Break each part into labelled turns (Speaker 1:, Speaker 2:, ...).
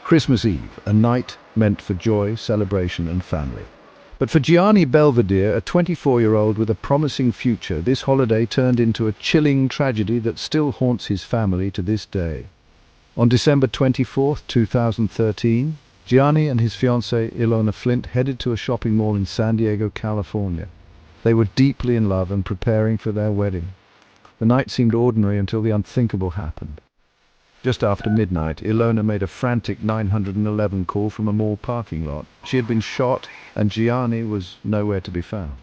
Speaker 1: Christmas Eve, a night meant for joy, celebration and family. But for Gianni Belvedere, a 24-year-old with a promising future, this holiday turned into a chilling tragedy that still haunts his family to this day. On December 24, 2013, Gianni and his fiancée Ilona Flint headed to a shopping mall in San Diego, California. They were deeply in love and preparing for their wedding. The night seemed ordinary until the unthinkable happened. Just after midnight, Ilona made a frantic 911 call from a mall parking lot. She had been shot, and Gianni was nowhere to be found.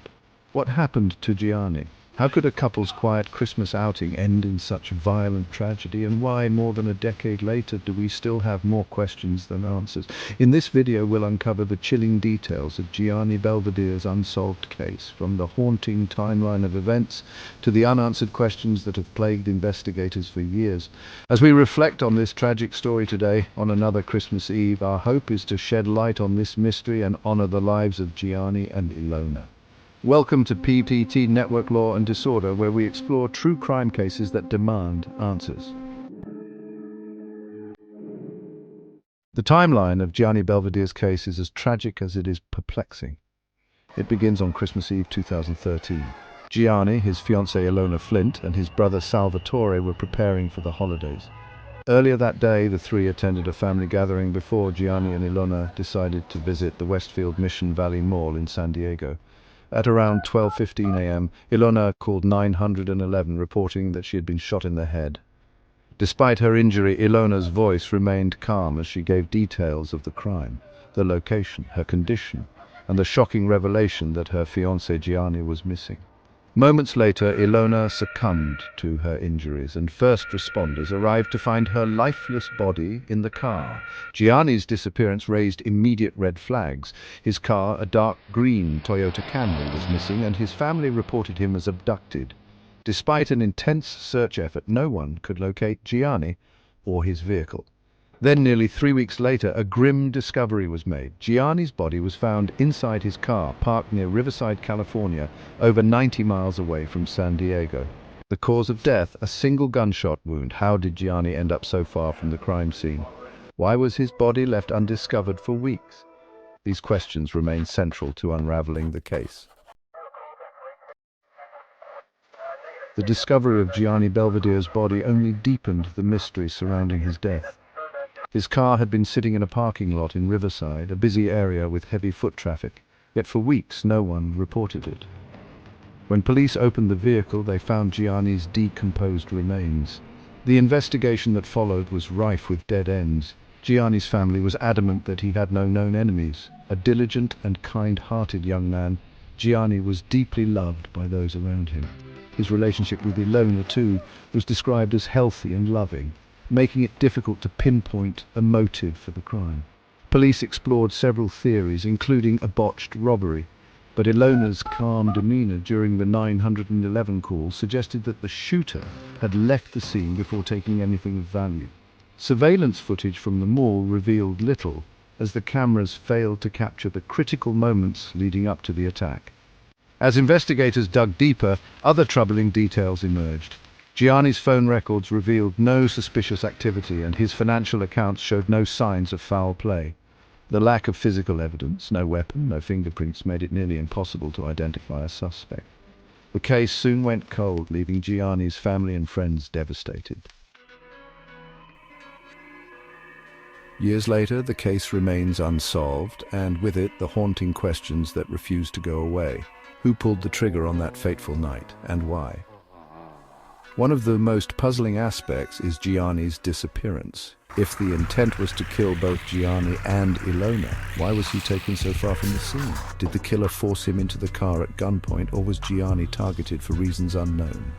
Speaker 1: What happened to Gianni? How could a couple's quiet Christmas outing end in such violent tragedy, and why, more than a decade later, do we still have more questions than answers? In this video, we'll uncover the chilling details of Gianni Belvedere's unsolved case, from the haunting timeline of events to the unanswered questions that have plagued investigators for years. As we reflect on this tragic story today, on another Christmas Eve, our hope is to shed light on this mystery and honor the lives of Gianni and Ilona. Welcome to PTT Network Law and Disorder, where we explore true crime cases that demand answers. The timeline of Gianni Belvedere's case is as tragic as it is perplexing. It begins on Christmas Eve 2013. Gianni, his fiancée Ilona Flint, and his brother Salvatore were preparing for the holidays. Earlier that day, the three attended a family gathering before Gianni and Ilona decided to visit the Westfield Mission Valley Mall in San Diego. At around 12:15 a.m., Ilona called 911, reporting that she had been shot in the head. Despite her injury, Ilona's voice remained calm as she gave details of the crime, the location, her condition, and the shocking revelation that her fiancé Gianni was missing. Moments later, Ilona succumbed to her injuries, and first responders arrived to find her lifeless body in the car. Gianni's disappearance raised immediate red flags. His car, a dark green Toyota Camry, was missing, and his family reported him as abducted. Despite an intense search effort, no one could locate Gianni or his vehicle. Then, nearly 3 weeks later, a grim discovery was made. Gianni's body was found inside his car, parked near Riverside, California, over 90 miles away from San Diego. The cause of death, a single gunshot wound. How did Gianni end up so far from the crime scene? Why was his body left undiscovered for weeks? These questions remain central to unraveling the case. The discovery of Gianni Belvedere's body only deepened the mystery surrounding his death. His car had been sitting in a parking lot in Riverside, a busy area with heavy foot traffic, yet for weeks no one reported it. When police opened the vehicle, they found Gianni's decomposed remains. The investigation that followed was rife with dead ends. Gianni's family was adamant that he had no known enemies. A diligent and kind-hearted young man, Gianni was deeply loved by those around him. His relationship with Ilona, too, was described as healthy and loving, making it difficult to pinpoint a motive for the crime. Police explored several theories, including a botched robbery, but Ilona's calm demeanor during the 911 call suggested that the shooter had left the scene before taking anything of value. Surveillance footage from the mall revealed little, as the cameras failed to capture the critical moments leading up to the attack. As investigators dug deeper, other troubling details emerged. Gianni's phone records revealed no suspicious activity, and his financial accounts showed no signs of foul play. The lack of physical evidence, no weapon, no fingerprints, made it nearly impossible to identify a suspect. The case soon went cold, leaving Gianni's family and friends devastated. Years later, the case remains unsolved, and with it, the haunting questions that refuse to go away. Who pulled the trigger on that fateful night, and why? One of the most puzzling aspects is Gianni's disappearance. If the intent was to kill both Gianni and Ilona, why was he taken so far from the scene? Did the killer force him into the car at gunpoint, or was Gianni targeted for reasons unknown?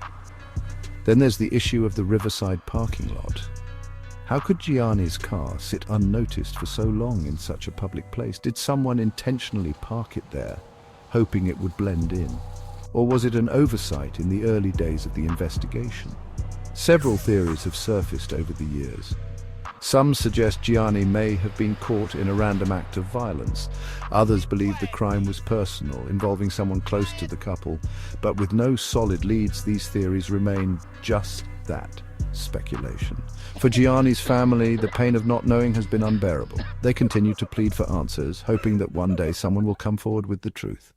Speaker 1: Then there's the issue of the Riverside parking lot. How could Gianni's car sit unnoticed for so long in such a public place? Did someone intentionally park it there, hoping it would blend in? Or was it an oversight in the early days of the investigation? Several theories have surfaced over the years. Some suggest Gianni may have been caught in a random act of violence. Others believe the crime was personal, involving someone close to the couple. But with no solid leads, these theories remain just that speculation. For Gianni's family, the pain of not knowing has been unbearable. They continue to plead for answers, hoping that one day someone will come forward with the truth.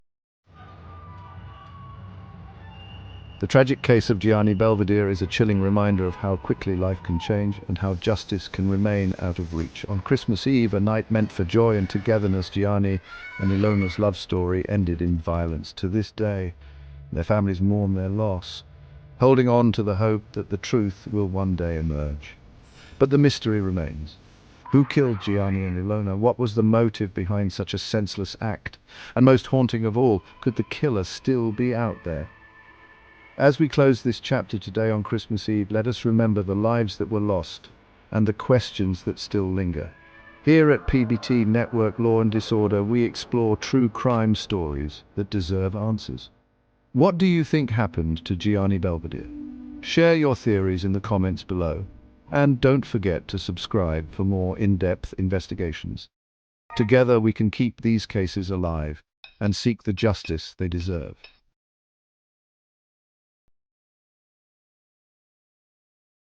Speaker 1: The tragic case of Gianni Belvedere is a chilling reminder of how quickly life can change and how justice can remain out of reach. On Christmas Eve, a night meant for joy and togetherness, Gianni and Ilona's love story ended in violence. To this day, their families mourn their loss, holding on to the hope that the truth will one day emerge. But the mystery remains. Who killed Gianni and Ilona? What was the motive behind such a senseless act? And most haunting of all, could the killer still be out there? As we close this chapter today on Christmas Eve, let us remember the lives that were lost and the questions that still linger. Here at PBT Network Law and Disorder, we explore true crime stories that deserve answers. What do you think happened to Gianni Belvedere? Share your theories in the comments below. And don't forget to subscribe for more in-depth investigations. Together we can keep these cases alive and seek the justice they deserve.